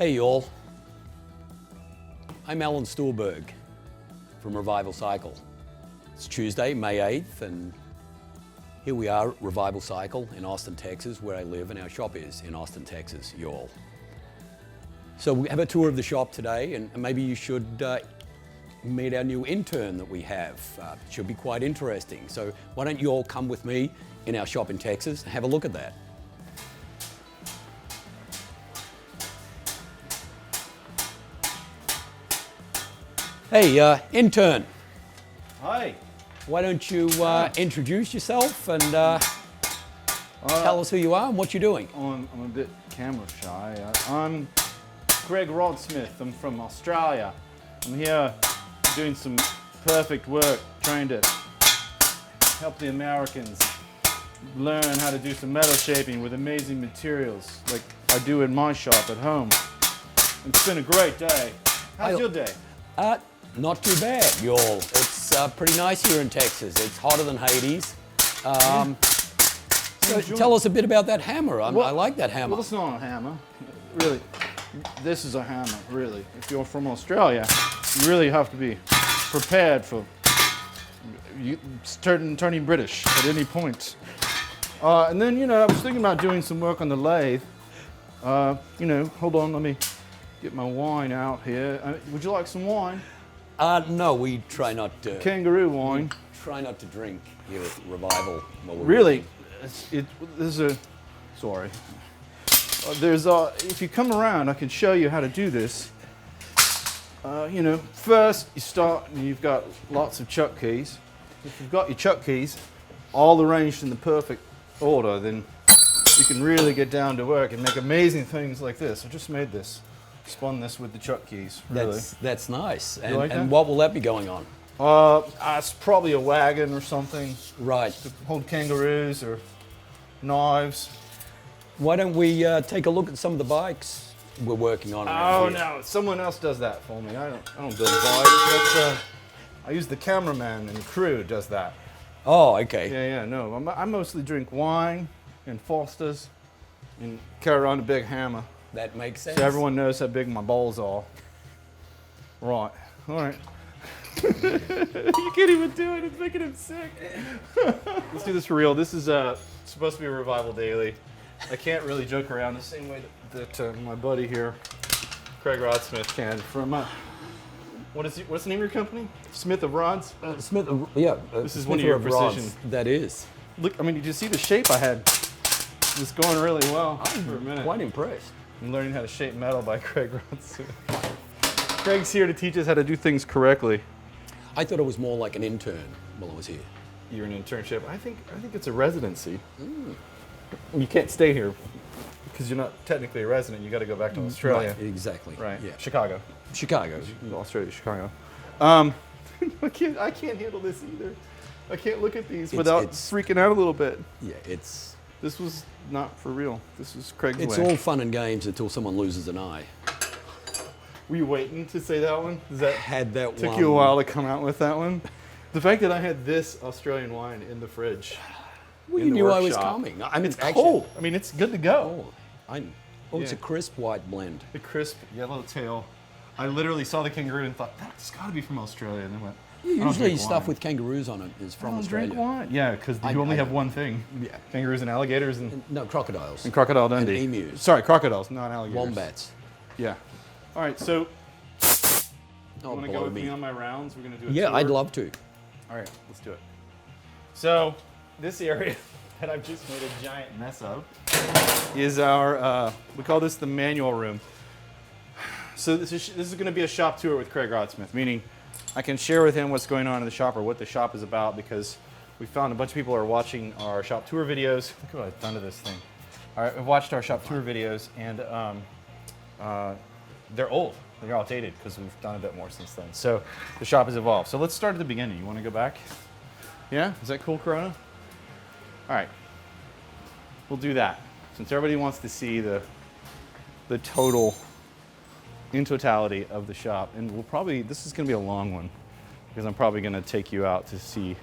Hey y'all, I'm Alan Stuhlberg from Revival Cycle. It's Tuesday, May 8th, and here we are at Revival Cycle in Austin, Texas, where I live, and our shop is in Austin, Texas, y'all. So we have a tour of the shop today, and maybe you should meet our new intern that we have. It should be quite interesting. So why don't you all come with me in our shop in Texas and have a look at that. Hey, intern. Hi. Why don't you introduce yourself and tell us who you are and what you're doing? I'm a bit camera shy. I'm Craig Rodsmith. I'm from Australia. I'm here doing some perfect work, trying to help the Americans learn how to do some metal shaping with amazing materials like I do in my shop at home. It's been a great day. How's your day? Not too bad, y'all. It's pretty nice here in Texas. It's hotter than Hades. So tell us a bit about that hammer. I like that hammer. Well, it's not a hammer. Really, this is a hammer, really. If you're from Australia, you really have to be prepared for turning British at any point. And then, I was thinking about doing some work on the lathe. Hold on, let me get my wine out here. Would you like some wine? No, we try not to. Kangaroo wine. Try not to drink here at Revival. Really? Sorry. If you come around, I can show you how to do this. First you start and you've got lots of chuck keys. If you've got your chuck keys all arranged in the perfect order, then you can really get down to work and make amazing things like this. I just made this. Spun this with the chuck keys, really. That's nice. You like that? And what will that be going on? It's probably a wagon or something. Right. To hold kangaroos or knives. Why don't we take a look at some of the bikes we're working on around here? No, someone else does that for me. I don't build bikes. I use the cameraman and crew does that. Oh, okay. Yeah, no. I mostly drink wine and Fosters and carry around a big hammer. That makes sense. So everyone knows how big my balls are. Right. All right. You can't even do it. It's making him sick. Let's do this for real. This is supposed to be a Revival Daily. I can't really joke around the same way that my buddy here, Craig Rodsmith, can. From what's the name of your company? Smith of Rods? Smith, yeah. This is Smith one of your rods. precision. That is. Look, did you see the shape I had? It was going really well for a minute. Quite impressed. I'm learning how to shape metal by Craig Rodsmith. Craig's here to teach us how to do things correctly. I thought it was more like an intern while I was here. You're an internship. I think it's a residency. You can't stay here because you're not technically a resident. You got to go back to Australia. Right, exactly. Right. Yeah. Chicago. Australia, Chicago. I can't handle this either. I can't look at these without freaking out a little bit. Yeah, This was not for real. This is Craig's way. It's all fun and games until someone loses an eye. Were you waiting to say that one? Took you a while to come out with that one? The fact that I had this Australian wine in the fridge. Well, you knew I was coming. It's cold. It's good to go. It's a crisp white blend. The crisp yellow tail. I literally saw the kangaroo and thought, that's got to be from Australia. And then went, usually stuff with kangaroos on it is from Australia. Drink wine. Yeah, because you only have one thing. Yeah. Kangaroos and alligators and no, crocodiles. And Crocodile Dundee. And emus. Sorry, crocodiles, not alligators. Wombats. Yeah. All right, so you want to go with me on my rounds? We're going to do a tour? tour. I'd love to. All right, let's do it. So this area that I've just made a giant mess of is our, we call this the manual room. So this is going to be a shop tour with Craig Rodsmith, meaning I can share with him what's going on in the shop or what the shop is about, because we found a bunch of people are watching our shop tour videos. Look at what I've done to this thing. All right, we've watched our shop tour videos, and they're old. They're outdated because we've done a bit more since then. So the shop has evolved. So let's start at the beginning. You want to go back? Yeah? Is that cool, Corona? All right. We'll do that. Since everybody wants to see the total, in totality of the shop. And this is going to be a long one because I'm probably going to take you out to see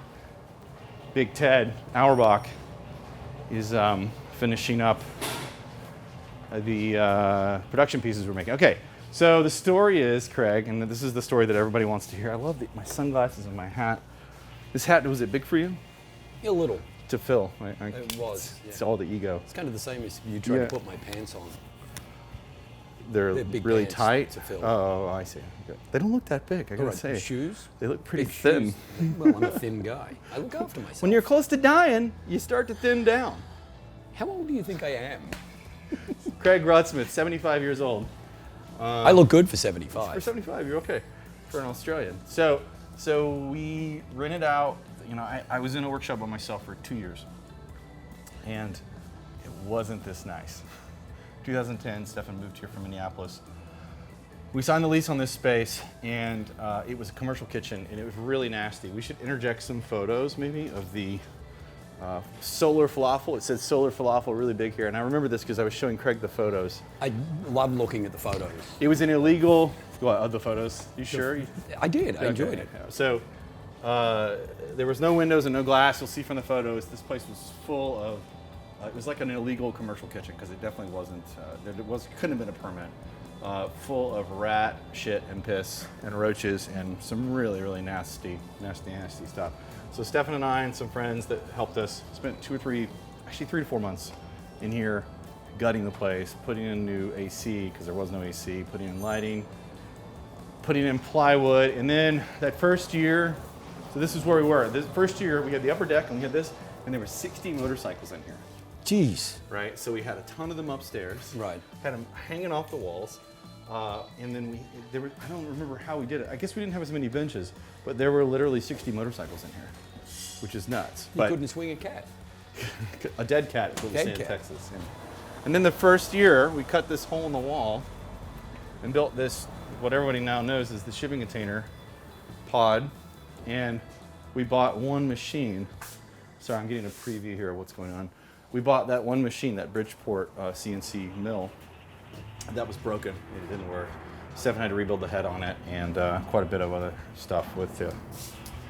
Big Ted Auerbach is finishing up production pieces we're making. Okay, so the story is, Craig, and this is the story that everybody wants to hear. I love my sunglasses and my hat. This hat, was it big for you? A little. To fill. It was. It's all the ego. It's kind of the same as you try to put my pants on. They're big really pants tight. to fill. Oh, I see. Okay. They don't look that big, I gotta say. Shoes? They look pretty Big thin. shoes. Well, I'm a thin guy. I look after myself. When you're close to dying, you start to thin down. How old do you think I am? Craig Rodsmith, 75 years old. I look good for 75. For 75, you're okay for an Australian. So we rented out, I was in a workshop by myself for 2 years, and it wasn't this nice. 2010, Stefan moved here from Minneapolis. We signed the lease on this space, and it was a commercial kitchen, and it was really nasty. We should interject some photos, maybe, of the solar falafel. It says solar falafel really big here, and I remember this because I was showing Craig the photos. I love looking at the photos. It was an illegal. What, of the photos? You sure? I did. I enjoyed it. So there was no windows and no glass. You'll see from the photos, this place was full of. It was like an illegal commercial kitchen because it definitely wasn't. Couldn't have been a permit. Full of rat shit and piss and roaches and some really, really nasty stuff. So Stefan and I and some friends that helped us spent 3 to 4 months in here gutting the place, putting in new AC because there was no AC, putting in lighting, putting in plywood, and then that first year, so this is where we were. This first year we had the upper deck and we had this, and there were 60 motorcycles in here. Jeez. Right, so we had a ton of them upstairs. Right. Had them hanging off the walls. And then I don't remember how we did it. I guess we didn't have as many benches, but there were literally 60 motorcycles in here, which is nuts. You couldn't swing a cat. A dead cat is what we say in cat. Texas. Yeah. And then the first year, we cut this hole in the wall and built this, what everybody now knows is the shipping container pod. And we bought one machine. Sorry, I'm getting a preview here of what's going on. We bought that one machine, that Bridgeport CNC mill. That was broken. It didn't work. Stefan had to rebuild the head on it and quite a bit of other stuff with the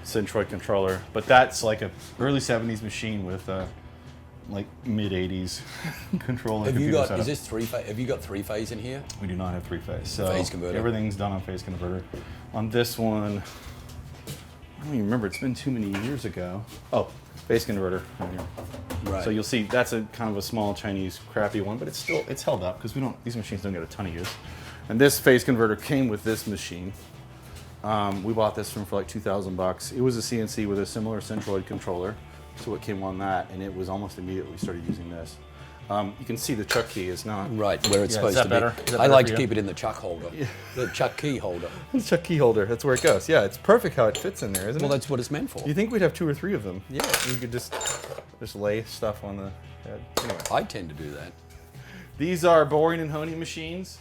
Centroid controller. But that's like an early 70s machine with like mid 80s controller. Have you got, is this three-phase? Have you got three-phase in here? We do not have three-phase. So phase converter. Everything's done on phase converter. On this one, I don't even remember. It's been too many years ago. Oh, phase converter right here. Right. So you'll see that's a kind of a small Chinese crappy one, but it's held up because these machines don't get a ton of use. And this phase converter came with this machine. We bought this one for like $2,000. It was a CNC with a similar Centroid controller to what came on that, and it was almost immediately we started using this. You can see the chuck key is not right where it's supposed to be. I like to keep it in the chuck holder, the chuck key holder. The chuck key holder, that's where it goes. Yeah, it's perfect how it fits in there, isn't it? Well, that's what it's meant for. You think we'd have 2 or 3 of them? Yeah. You could just lay stuff on the head. Anyway. I tend to do that. These are boring and honing machines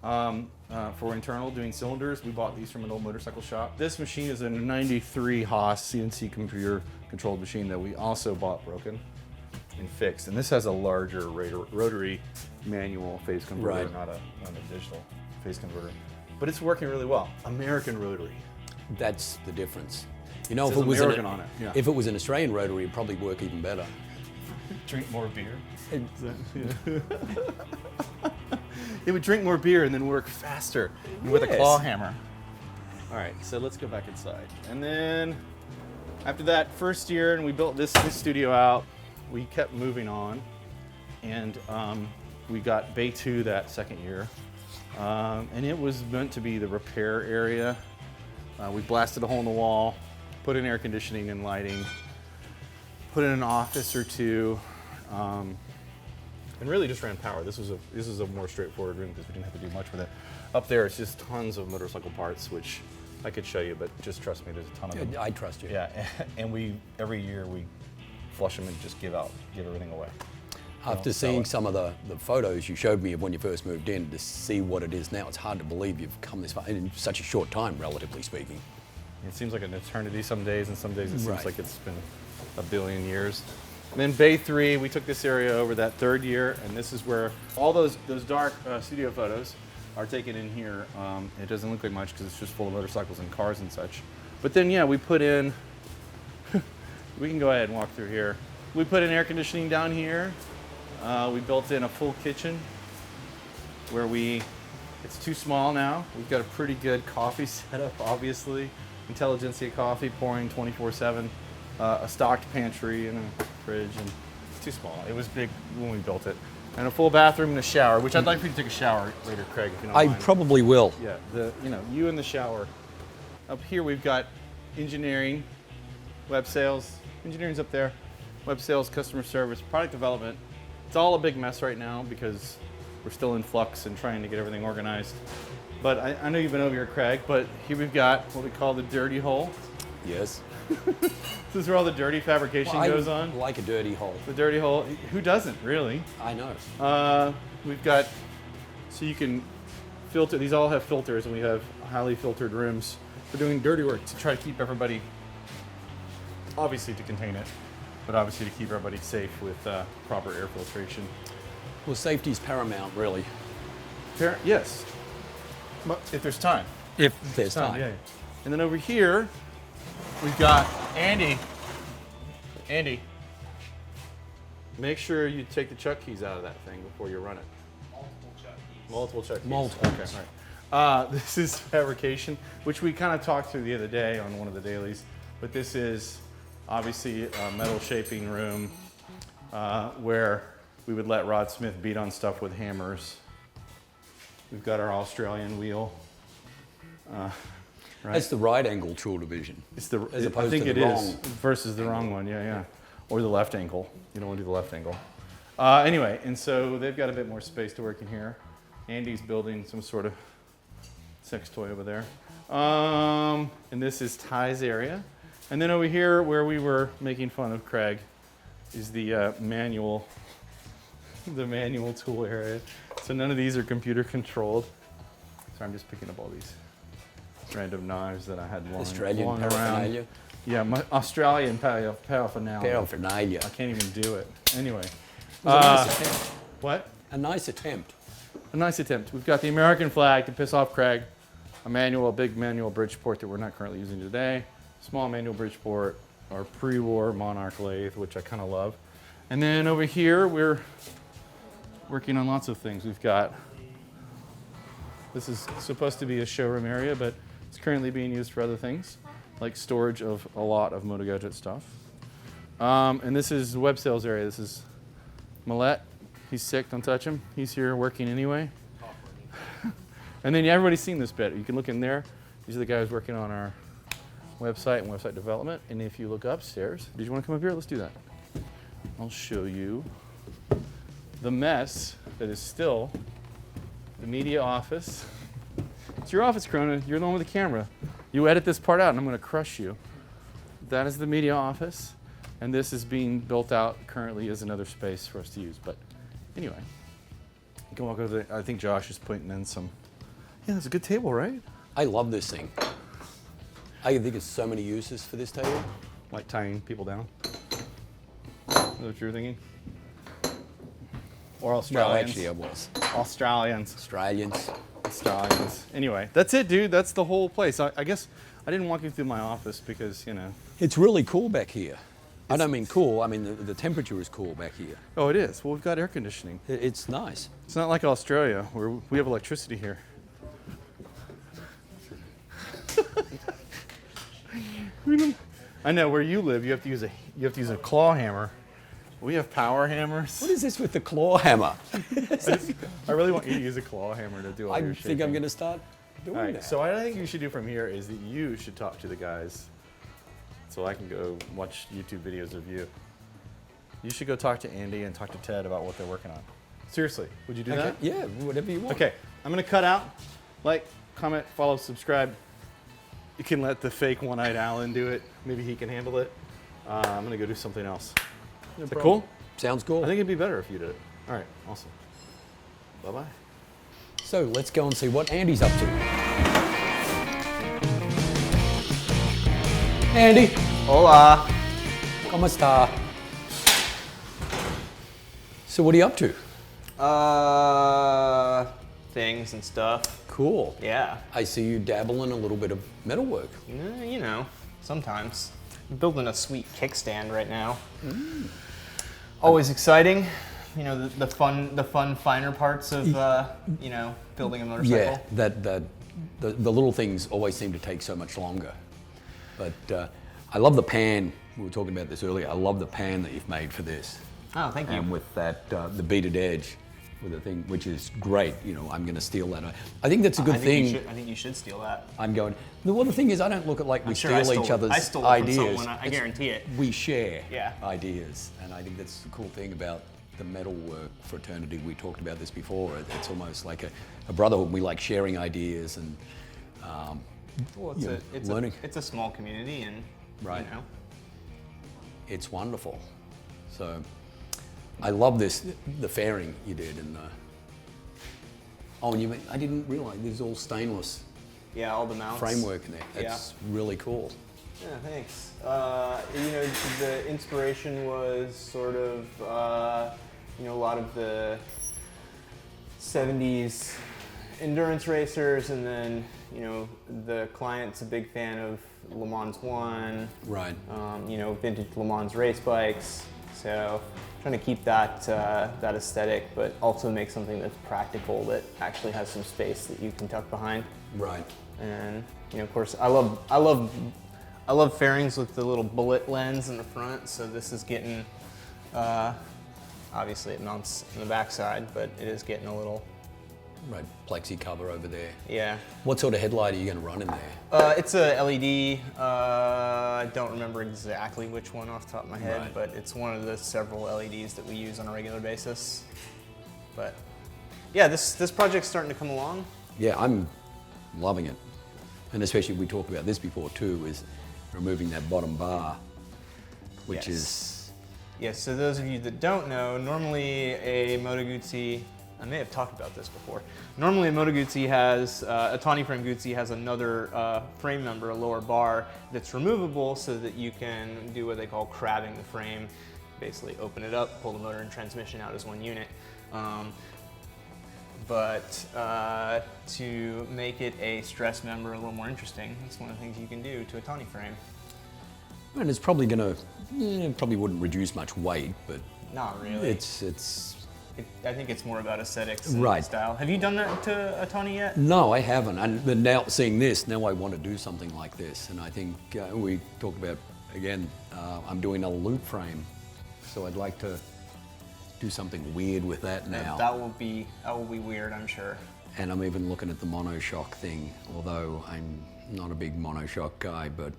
for internal doing cylinders. We bought these from an old motorcycle shop. This machine is a 93 Haas CNC computer controlled machine that we also bought broken and fixed. And this has a larger rotary manual phase converter, right. not a digital phase converter. But it's working really well. American rotary. That's the difference. You know, It if says it was American on it. Yeah. if it was an Australian rotary, it'd probably work even better. Drink more beer. It would drink more beer and then work faster with a claw hammer. All right, so let's go back inside. And then after that first year, and we built this studio out, we kept moving on, and we got Bay 2 that second year, and it was meant to be the repair area. We blasted a hole in the wall, put in air conditioning and lighting, put in an office or two, and really just ran power. This is a more straightforward room because we didn't have to do much with it. Up there, it's just tons of motorcycle parts, which I could show you, but just trust me, there's a ton of them. I trust you. Yeah, and every year we flush them and just give everything away. After seeing some of the photos you showed me of when you first moved in, to see what it is now, it's hard to believe you've come this far in such a short time, relatively speaking. It seems like an eternity some days, and some days it seems Right. like it's been a billion years. And then Bay 3, we took this area over that third year, and this is where all those dark studio photos are taken in here. It doesn't look like much because it's just full of motorcycles and cars and such. But then, yeah, we put in, we can go ahead and walk through here. We put in air conditioning down here. We built in a full kitchen. where it's too small now. We've got a pretty good coffee setup, obviously. Intelligentsia coffee pouring 24/7, a stocked pantry and a fridge, and it's too small. It was big when we built it. And a full bathroom and a shower, which I'd like for you to take a shower later, Craig, if you don't mind. I probably will. Yeah, you in the shower. Up here we've got engineering, web sales. Engineering's up there. Web sales, customer service, product development. It's all a big mess right now because we're still in flux and trying to get everything organized. But I know you've been over here, Craig, but here we've got what we call the dirty hole. Yes. This is where all the dirty fabrication goes on. I like a dirty hole. The dirty hole. Who doesn't, really? I know. We've got, so you can filter, these all have filters, and we have highly filtered rooms. We're doing dirty work to try to keep everybody, obviously to contain it, but obviously to keep everybody safe with proper air filtration. Well, safety's paramount, really. Yes, but if there's time. If there's time. Yeah. And then over here, we've got Andy. Andy, make sure you take the chuck keys out of that thing before you run it. Multiple chuck keys. Multiple. Okay, all right. This is fabrication, which we kind of talked through the other day on one of the dailies, but this is obviously a metal shaping room where we would let Rodsmith beat on stuff with hammers. We've got our Australian wheel. Right? That's the right angle tool division. It's the, as opposed I think to it the is wrong. versus the wrong one, yeah. Or the left angle. You don't want to do the left angle. Anyway, and so they've got a bit more space to work in here. Andy's building some sort of sex toy over there. And this is Ty's area. And then over here, where we were making fun of Craig, is the manual tool area. So none of these are computer controlled. So I'm just picking up all these random knives that I had Australian lying paraphernalia. around. Yeah, my Australian paraphernalia. Paraphernalia. I can't even do it. Anyway. It was a nice attempt. What? A nice attempt. A nice attempt. We've got the American flag to piss off Craig, a big manual Bridgeport that we're not currently using today, small manual Bridgeport, our pre-war Monarch lathe, which I kind of love. And then over here, we're working on lots of things. We've got, this is supposed to be a showroom area, but it's currently being used for other things, like storage of a lot of Moto Gadget stuff. And this is the web sales area. This is Millette. He's sick, don't touch him. He's here working anyway. And then everybody's seen this bit. You can look in there. These are the guys working on our website and website development. And if you look upstairs, did you want to come up here? Let's do that. I'll show you the mess that is still the media office. It's your office, Corona. You're the one with the camera. You edit this part out and I'm going to crush you. That is the media office. And this is being built out currently as another space for us to use. But anyway, you can walk over there. I think Josh is putting in some. Yeah, that's a good table, right? I love this thing. I think there's so many uses for this table. Like tying people down. Is that what you were thinking? Or Australians? Well, actually, I was. Australians. Australians. Anyway, that's it, dude. That's the whole place. I guess I didn't walk you through my office because, you know. It's really cool back here. I don't mean cool, I mean the temperature is cool back here. Oh, it is. Well, we've got air conditioning. It's nice. It's not like Australia where we have electricity here. I know where you live. You have to use a claw hammer. We have power hammers. What is this with the claw hammer? I really want you to use a claw hammer to do all your I shaping. think I'm going to start doing All right, that. so what I think you should do from here is that you should talk to the guys so I can go watch YouTube videos of you. You should go talk to Andy and talk to Ted about what they're working on. Seriously, would you do Okay, that? yeah, whatever you want. Okay, I'm going to cut out. Like, comment, follow, subscribe. You can let the fake one-eyed Alan do it. Maybe he can handle it. I'm going to go do something else. No Is that problem. cool? Sounds cool. I think it'd be better if you did it. All right, awesome. Bye-bye. So let's go and see what Andy's up to. Andy, Hola. ¿cómo está? So what are you up to? Things and stuff. Cool. Yeah. I see you dabble in a little bit of metalwork. You know, sometimes. I'm building a sweet kickstand right now. Always exciting. you know, the fun finer parts of you know, building a motorcycle. Yeah, the little things always seem to take so much longer. But I love the pan. We were talking about this earlier. I love the pan that you've made for this. Oh, thank you. And with that, the beaded edge with the thing, which is great. You know, I'm going to steal that. I think that's a good thing. I think you should steal that. I'm going. Well, the thing is, I don't look at like we sure steal each other's I stole ideas. it from someone, I guarantee it. We share Yeah. ideas, and I think that's the cool thing about the metalwork fraternity. We talked about this before. It's almost like a brotherhood. We like sharing ideas and Well, learning. it's a small community, and Right. you know. It's wonderful. So I love this, the fairing you did, and I didn't realize there's all stainless Yeah, all the mounts. framework in there. That's really cool. Yeah, thanks. You know, the inspiration was sort of, you know, a lot of the 70s endurance racers, and then, you know, the client's a big fan of Le Mans 1, Right. you know, vintage Le Mans race bikes. So trying to keep that, that aesthetic, but also make something that's practical, that actually has some space that you can tuck behind. Right. And you know, of course, I love fairings with the little bullet lens in the front. So this is getting, obviously it mounts in the backside, but it is getting a little. Right. Plexi cover over there. Yeah. What sort of headlight are you going to run in there? It's a LED. I don't remember exactly which one off the top of my head, Right. but it's one of the several LEDs that we use on a regular basis. But yeah, this project's starting to come along. Yeah, I'm loving it. And especially, we talked about this before too, is removing that bottom bar, which is... Yes, so those of you that don't know, normally a Moto Guzzi, I may have talked about this before. Normally a Moto Guzzi has, a Tawny frame Guzzi has another frame member, a lower bar, that's removable so that you can do what they call crabbing the frame. Basically open it up, pull the motor and transmission out as one unit. But to make it a stress member a little more interesting, that's one of the things you can do to a Tawny frame. And it's probably going to, probably wouldn't reduce much weight, but Not really. I think it's more about aesthetics and Right. style. Have you done that to a Tawny yet? No, I haven't. And but now seeing this, now I want to do something like this. And I think we talked about, again, I'm doing a loop frame. So I'd like to do something weird with that now. That will be weird, I'm sure. And I'm even looking at the monoshock thing, although I'm not a big monoshock guy, but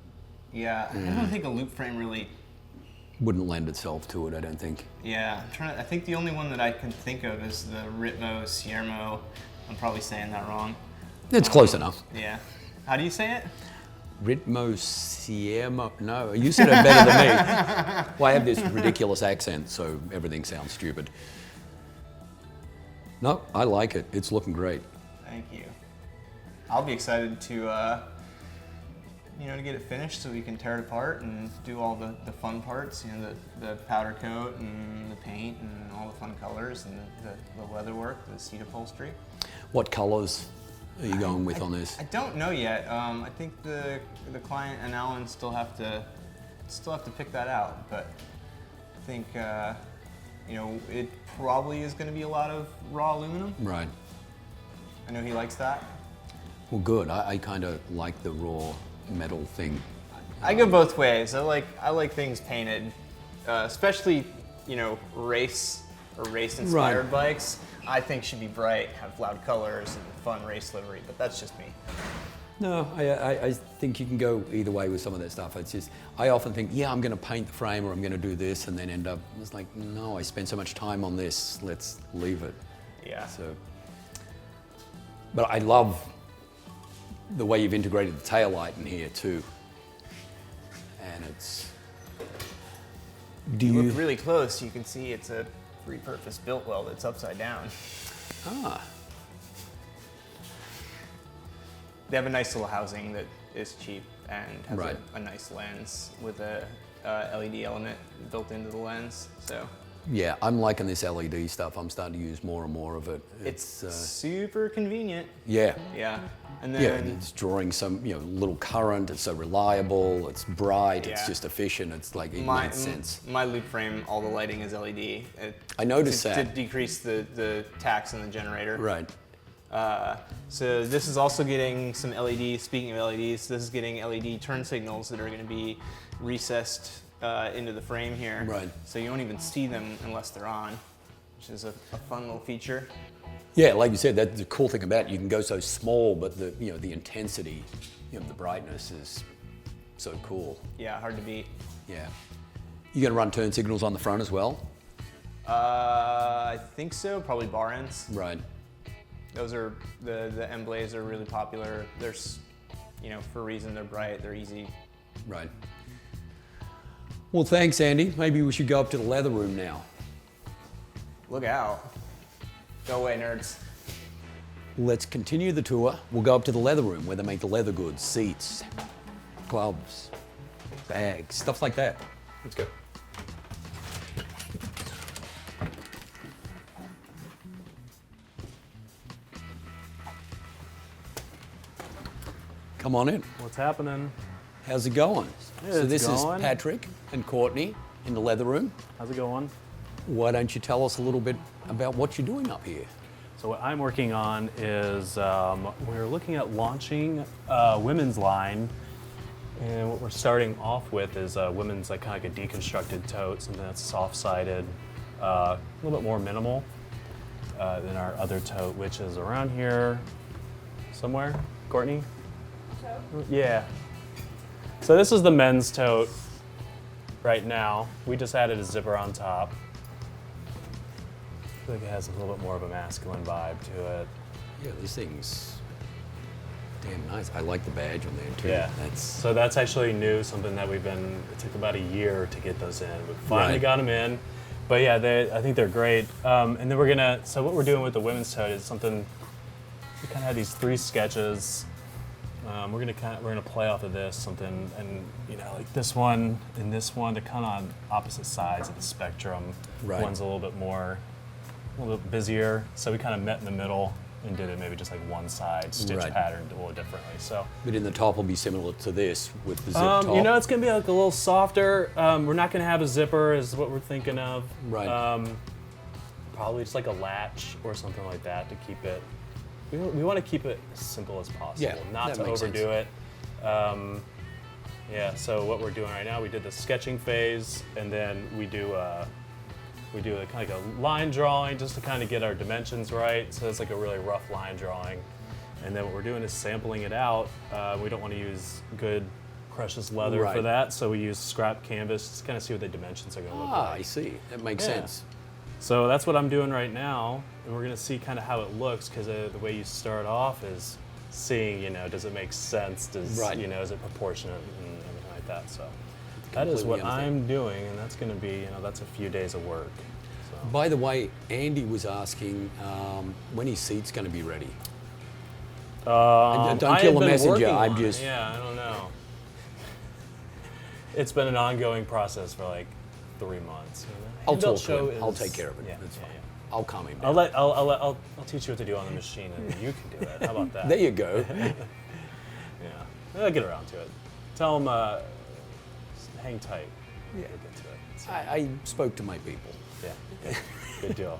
Yeah, I don't think a loop frame really. wouldn't lend itself to it, I don't think. Yeah, I think the only one that I can think of is the Ritmo Siermo. I'm probably saying that wrong. It's close enough. Yeah. How do you say it? Ritmo Siermo. No, you said it better than me. Well, I have this ridiculous accent, so everything sounds stupid. No, I like it. It's looking great. Thank you. I'll be excited to, you know, to get it finished so we can tear it apart and do all the fun parts, you know, the powder coat and the paint and all the fun colors and the leather work, the seat upholstery. What colors are you going with on this? I don't know yet. I think the client and Alan still have to pick that out, but I think you know, it probably is going to be a lot of raw aluminum. Right. I know he likes that. Well, good. I kind of like the raw metal thing. I go both ways. I like things painted, especially, you know, race inspired bikes. I think should be bright, have loud colors and fun race livery, but that's just me. No, I think you can go either way with some of that stuff. It's just, I often think, yeah, I'm going to paint the frame or I'm going to do this, and then end up, it's like, no, I spent so much time on this, let's leave it. Yeah. So, but I love the way you've integrated the taillight in here too. And it's, You look really close, you can see it's a repurposed built well that's upside down. Ah. They have a nice little housing that is cheap and has Right. a nice lens with a LED element built into the lens. So Yeah, I'm liking this LED stuff. I'm starting to use more and more of it. It's super convenient. Yeah. Yeah. And Yeah, then and it's drawing some, little current. It's so reliable. It's bright. It's Yeah. just efficient. It's like, it makes sense. my loop frame, all the lighting is LED. I noticed to that. decrease the tax on the generator. Right. So this is also getting some LEDs. Speaking of LEDs, this is getting LED turn signals that are going to be recessed into the frame here. Right. So you won't even see them unless they're on, which is a fun little feature. Yeah, like you said, that's the cool thing about it. You can go so small, but the intensity, the brightness is so cool. Yeah, hard to beat. Yeah. You gonna run turn signals on the front as well? I think so. Probably bar ends. Right. Those are the M blades are really popular. There's, for a reason they're bright. They're easy. Right. Well, thanks, Andy. Maybe we should go up to the leather room now. Look out. Go away, nerds. Let's continue the tour. We'll go up to the leather room where they make the leather goods, seats, gloves, bags, stuff like that. Let's go. Come on in. What's happening? How's it going? So It's this going. is Patrick and Courtney in the leather room. How's it going? Why don't you tell us a little bit about what you're doing up here? So what I'm working on is we're looking at launching a women's line, and what we're starting off with is a women's kind of like a deconstructed tote, something that's soft-sided, a little bit more minimal than our other tote, which is around here somewhere. Courtney? Tote? Yeah. So this is the men's tote right now. We just added a zipper on top. I feel like it has a little bit more of a masculine vibe to it. Yeah, this thing's damn nice. I like the badge on there too. Yeah. So that's actually new, something that it took about a year to get those in. We finally got them in. But yeah, I think they're great. And then so what we're doing with the women's tote is something, we kind of have these 3 sketches. We're gonna play off of this something, and like this one and this one, they're kind of on opposite sides of the spectrum. Right. One's a little bit busier, so we kind of met in the middle and did it maybe just like one side, stitch patterned a little differently. So. But in the top will be similar to this with the zip top. It's gonna be like a little softer. We're not gonna have a zipper, is what we're thinking of. Right. Probably just like a latch or something like that to keep it. We want to keep it as simple as possible, not to overdo it. So what we're doing right now, we did the sketching phase, and then we do a kind of like a line drawing just to kind of get our dimensions right. So it's like a really rough line drawing. And then what we're doing is sampling it out. We don't want to use good precious leather for that, so we use scrap canvas just to kind of see what the dimensions are going to look like. I see. That makes sense. So that's what I'm doing right now, and we're going to see kind of how it looks, because the way you start off is seeing, does it make sense? Is it proportionate and everything like that? So that is what I'm doing, and that's going to be, that's a few days of work. So. By the way, Andy was asking when his seat's going to be ready. Don't kill the messenger. I'm just. Yeah, I don't know. It's been an ongoing process for like 3 months. I'll talk to him. I'll take care of it. Yeah, That's fine. yeah. I'll calm him down. I'll teach you what to do on the machine, and then you can do it. How about that? There you go. Yeah, I'll get around to it. Tell him, hang tight. Yeah. We'll get to it. I spoke to my people. Yeah, good deal.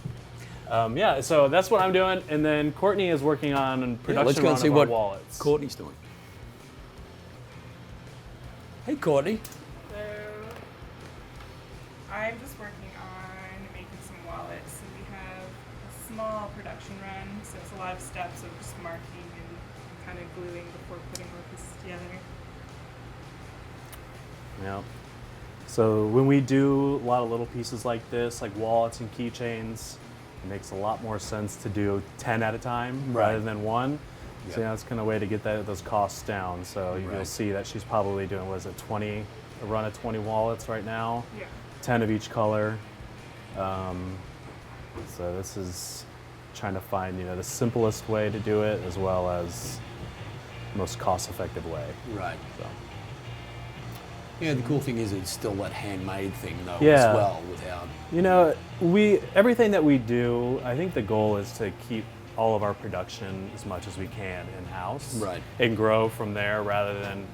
So that's what I'm doing, and then Courtney is working on a production let's go run and see of our what wallets. Courtney's doing. Hey, Courtney. So I'm just working on making some wallets. So we have a small production run, so it's a lot of steps of just marking and kind of gluing before putting all pieces together. Yeah. So when we do a lot of little pieces like this, like wallets and keychains, it makes a lot more sense to do 10 at a time rather than one. Yep. So that's kind of a way to get those costs down. So you'll see that she's probably doing, a run of 20 wallets right now, Yeah. 10 of each color. So this is trying to find, the simplest way to do it as well as most cost-effective way. Right. So. Yeah, the cool thing is it's still that handmade thing though Yeah. as well without. You know, everything that we do, I think the goal is to keep all of our production as much as we can in-house. Right. And grow from there rather than,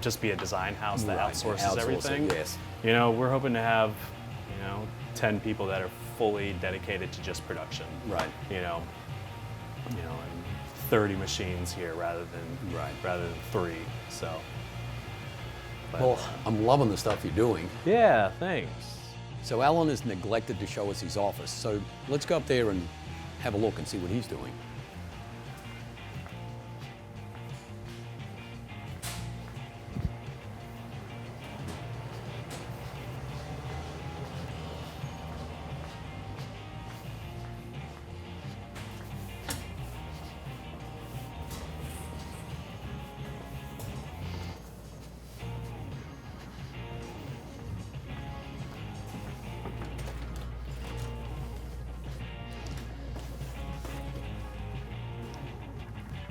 just be a design house that Right, outsources outsource it, everything. yes. You know, we're hoping to have, 10 people that are fully dedicated to just production. Right. And 30 machines here rather than 3. So. But, Well, I'm loving the stuff you're doing. yeah, thanks. So Alan has neglected to show us his office. So let's go up there and have a look and see what he's doing.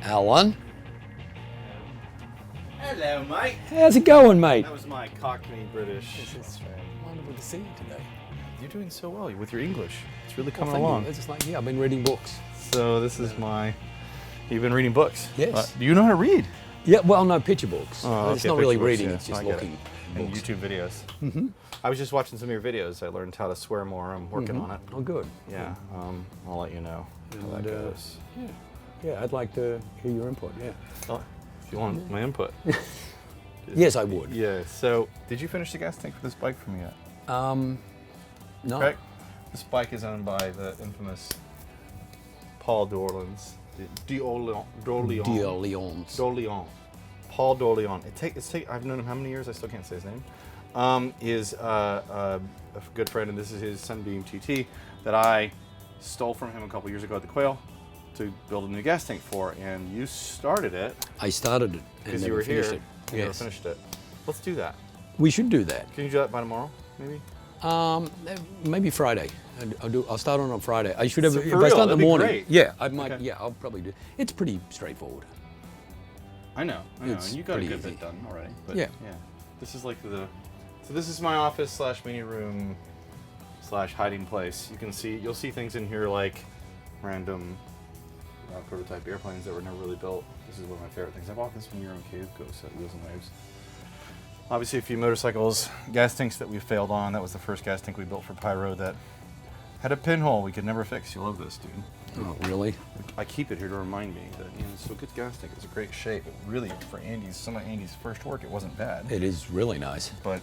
Alan, Hello, mate. how's it going, mate? That was my Cockney British. Wonderful to see you today. You're doing so well with your English. It's really Well, coming thank you. along. It's just like, yeah, I've been reading books. So this is my. You've been reading books. Yes. Do you know how to read? Yeah, well, no, picture books. Oh, It's okay, not really picture books, reading, yeah. it's just I get looking it. at And books. YouTube videos. Mm-hmm. I was just watching some of your videos. I learned how to swear more. I'm working on it. Oh, good. Yeah. I'll let you know how that And, goes. Yeah, I'd like to hear your input, yeah. Oh, if you want my input. Yes, I would. Yeah. So, did you finish the gas tank for this bike for me yet? No. Right. This bike is owned by the infamous Paul Dorleans. Dorleans. Dear Leons. Dorleans. Paul Dorleans. I've known him how many years? I still can't say his name. Is a good friend, and this is his Sunbeam TT that I stole from him a couple years ago at the Quail to build a new gas tank for. And you started it I started it and because you never were here. finished it. You never Yes. finished it. Let's do that. We should do that. Can you do that by tomorrow? Maybe. Maybe Friday. I'll start on Friday. I should have. So If for I real, start in that'd the be morning, great. yeah, I might. Okay. Yeah, I'll probably do. It's pretty straightforward. I know. It's And you got a pretty good easy. bit done already. But Yeah. This is like so this is my office / meeting room / hiding place. You'll see things in here like random prototype airplanes that were never really built. This is one of my favorite things. I bought this from Your Own Cave, Wheels and Waves. Obviously a few motorcycles, gas tanks that we failed on. That was the first gas tank we built for Pyro that had a pinhole we could never fix. You love this, dude. Oh, really? I keep it here to remind me that it's so good gas tank. It's a great shape. It really, for some of Andy's first work, it wasn't bad. It is really nice. But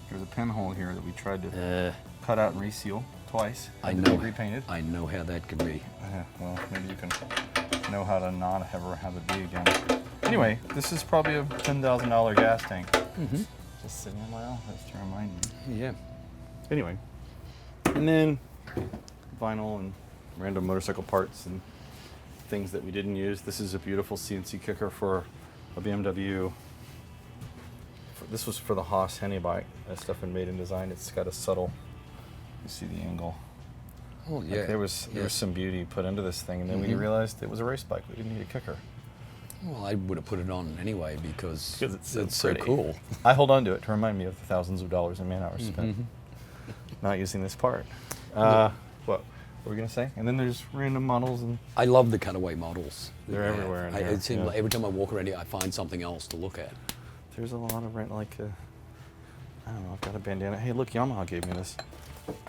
there's a pinhole here that we tried to cut out and reseal twice. I Had to be know. repainted. I know how that could be. Well, maybe you can know how to not ever have it be again. Anyway, this is probably a $10,000 gas tank. Mm-hmm. Just sitting in my office to remind me. Yeah. Anyway, and then vinyl and random motorcycle parts and things that we didn't use. This is a beautiful CNC kicker for a BMW. This was for the Haas Henny bike. That stuff been made and designed. It's got a subtle. You see the angle. Oh, yeah. Like there was some beauty put into this thing, and then we realized it was a race bike. We didn't need a kicker. Well, I would have put it on anyway because It's so so pretty. cool. I hold on to it to remind me of the thousands of dollars in man hours spent not using this part. What were we gonna say? And then there's random models and I love the cutaway models. They're everywhere in here, It seems yeah. like every time I walk around here, I find something else to look at. there's a lot of I don't know. I've got a bandana. Hey, look, Yamaha gave me this.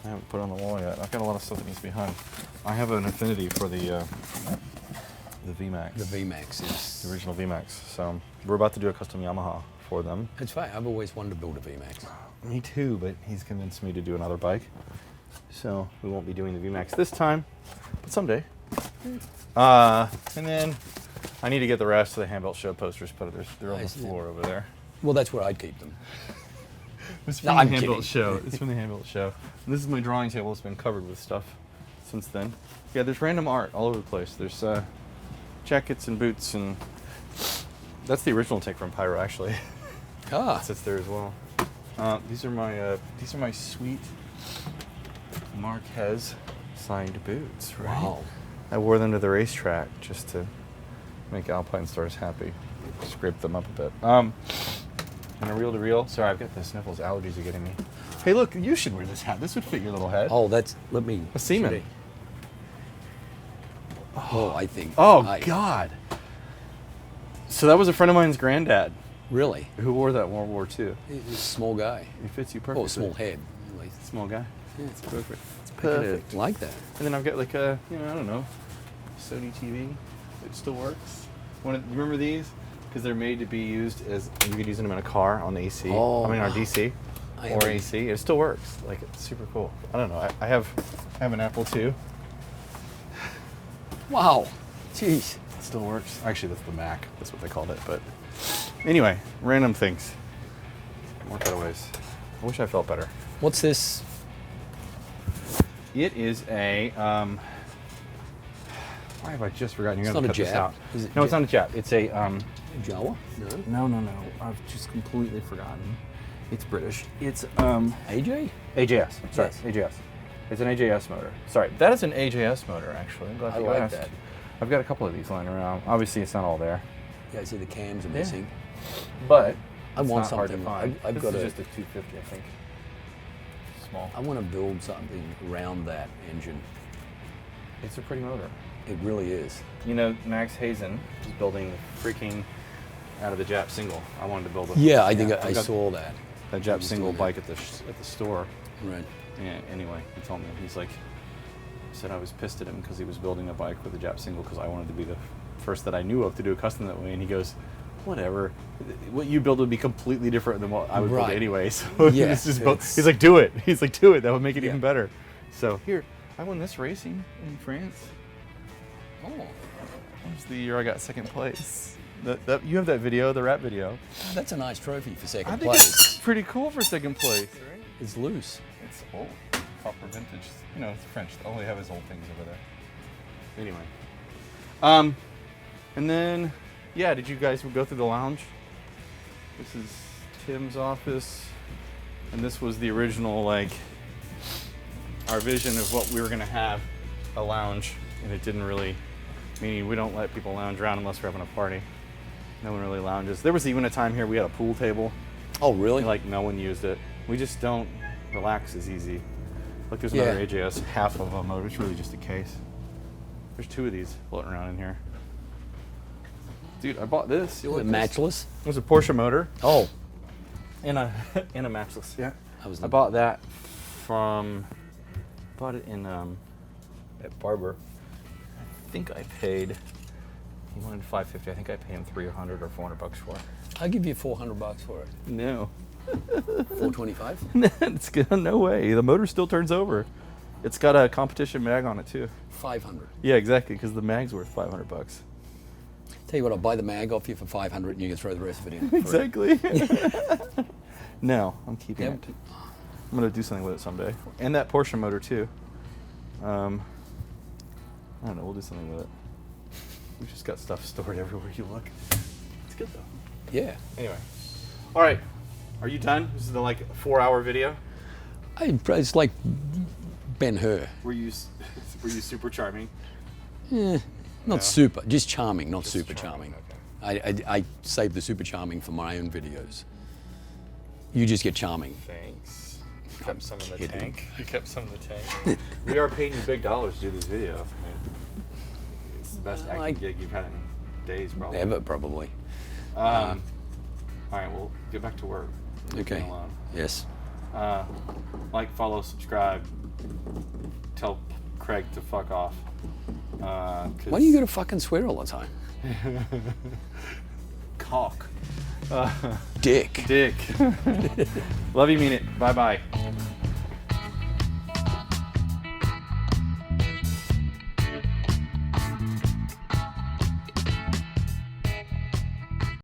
I haven't put it on the wall yet. I've got a lot of stuff that needs to be hung. I have an affinity for the VMAX. The VMAX is. The original VMAX. So we're about to do a custom Yamaha for them. It's fine. I've always wanted to build a VMAX. Me too, but he's convinced me to do another bike. So we won't be doing the VMAX this time, but someday. And then I need to get the rest of the Handbelt Show posters put. They're on I the see. floor over there. Well, that's where I'd keep them. It's No, from I'm the kidding. Handbelt Show. It's from the Handbelt Show. And this is my drawing table. It's been covered with stuff since then. Yeah, there's random art all over the place. There's jackets and boots, and that's the original take from Pyro, actually. Ah, It sits there as well. These are my sweet Marquez signed boots. Right? wow. I wore them to the racetrack just to make Alpine Stars happy. Scraped them up a bit. And And a reel-to-reel. Sorry, I've got the sniffles. Allergies are getting me. Hey, look, you should wear this hat. This would fit your little head. Oh, let me. A seaman. should I think. Oh, God. So that was a friend of mine's granddad Really? who wore that in World War II. He's a small guy. It fits you perfectly. Oh, small head. At least. Small guy. Yeah. It's perfect. It's I perfect. like that. And then I've got like a, I don't know, Sony TV. It still works. You remember these? Because they're made to be used as, you could use them in a car on AC. Oh, I mean, on DC I or have a- AC. It still works. Like, it's super cool. I don't know. I have an Apple II. Wow. Jeez. It still works. Actually, that's the Mac. That's what they called it. But anyway, random things. More cutaways. I wish I felt better. What's this? It is a, why have I just forgotten? You're It's going to not cut a this jab. out. Is it No, it's not a jab. It's a, Jawa? No. no. I've just completely forgotten. It's British. It's, AJ? AJS. Sorry, Yes. AJS. It's an AJS motor. Sorry, that is an AJS motor, actually. I'm glad I you like asked. that. I've got a couple of these lying around. Obviously, it's not all there. Yeah, I see the cams are missing. But I it's want not hard to something. find. I've This got is a. just a 250, I think. Small. I want to build something around that engine. It's a pretty motor. It really is. You know, Max Hazen is building freaking out of the Jap single. I wanted to build a. Yeah, I think I I've got saw that. that Jap was single doing bike at the store. Right. Yeah. Anyway, he told me he's like, said I was pissed at him because he was building a bike with a Jap single because I wanted to be the first that I knew of to do a custom that way, and he goes, whatever. What you build would be completely different than what I would build Right. anyway. So Yeah, it's just it's- he's like, do it. He's like, do it. That would make it Yeah. even better. So here, I won this racing in France. Oh. That was the year I got second place. You have that video, the rap video. That's a nice trophy for I second think place. it's pretty cool for second place. It's loose. It's old, proper vintage. You know, it's French. All they have is old things over there. Anyway. And then, yeah, did you guys go through the lounge? This is Tim's office. And this was the original, like, our vision of what we were going to have, a lounge. And it didn't really, meaning we don't let people lounge around unless we're having a party. No one really lounges. There was even a time here we had a pool table. Oh, really? Like, no one used it. We just don't relax as easy. Look, there's Yeah. another AJS, half of a motor. It's really just a case. There's two of these floating around in here. Dude, I bought this. You The like this? matchless? It was a Porsche motor Oh, and a matchless. Yeah. I was. I bought that bought it in at Barber. I think I paid. He wanted $550. I think I paid him $300 or $400 for it. I'll give you $400 for it. No. $425? It's good. No way. The motor still turns over. It's got a competition mag on it too. $500. Yeah, exactly, because the mag's worth $500. Tell you what, I'll buy the mag off you for $500 and you can throw the rest of it in. for Exactly. No, I'm keeping Yep. it. I'm gonna do something with it someday. And that Porsche motor too. I don't know. We'll do something with it. We've just got stuff stored everywhere you look. It's good though. Yeah. Anyway. All right. Are you done? This is the 4-hour video. It's like Ben-Hur. Were you super charming? Not No. super, just charming, not Just super charming, charming. I save the super charming for my own videos. You just get charming. Thanks. I'm Kept some in the kidding. tank. I kept some in the tank. We are paying you big dollars to do this video. I mean, it's the best acting Like- gig you've had in days, probably. Ever, probably. All right, well, get back to work. Leave me Okay. alone. Yes. Like, follow, subscribe. Tell Craig to fuck off. Why do you gotta fucking swear all the time? Cock. Dick. Dick. Love you, mean it. Bye-bye.